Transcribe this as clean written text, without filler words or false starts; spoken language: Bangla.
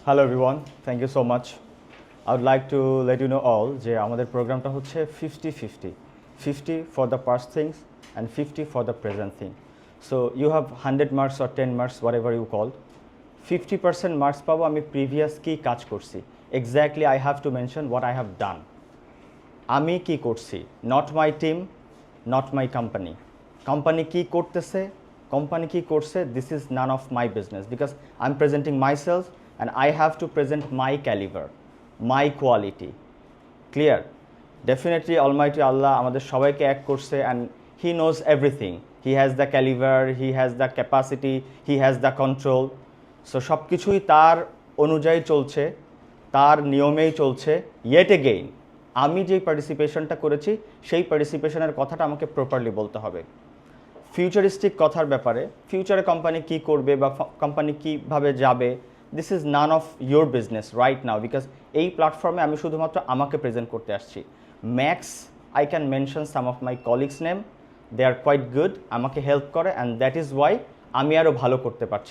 Hello everyone, thank you so much. I would like to let you know all যে আমাদের প্রোগ্রামটা হচ্ছে 50-50, 50 for the past things and 50 for the present thing. So you have 100 marks or 10 marks, whatever you call. 50% marks পাবো আমি প্রিভিয়াস কি কাজ করছি, exactly I have to mention what I have done. আমি কি করছি, not my team, not my company. Company কি করতেছে, কোম্পানি কি করছে, this is none of my business, because I am presenting myself and I have to present my calibre, my quality. Clear? Definitely almighty Allah আমাদের সবাইকে এক করছে and he knows everything. He has the calibre, he has the capacity, he has the control. So সব কিছুই তার অনুযায়ী চলছে, তার নিয়মেই চলছে। ইয়েট এগেইন আমি যেই পার্টিসিপেশনটা করেছি সেই পার্টিসিপেশনের কথাটা আমাকে প্রপারলি বলতে হবে। ফিউচারিস্টিক কথার ব্যাপারে, ফিউচারে কোম্পানি কী করবে বা কোম্পানি কীভাবে যাবে, this is none of your business right now, because এই প্ল্যাটফর্মে আমি শুধুমাত্র আমাকে প্রেজেন্ট করতে আসছি। Max I can mention some of my colleagues name, they are quite good, আমাকে হেল্প করে অ্যান্ড দ্যাট ইজ ওয়াই আমি আরও ভালো করতে পারছি।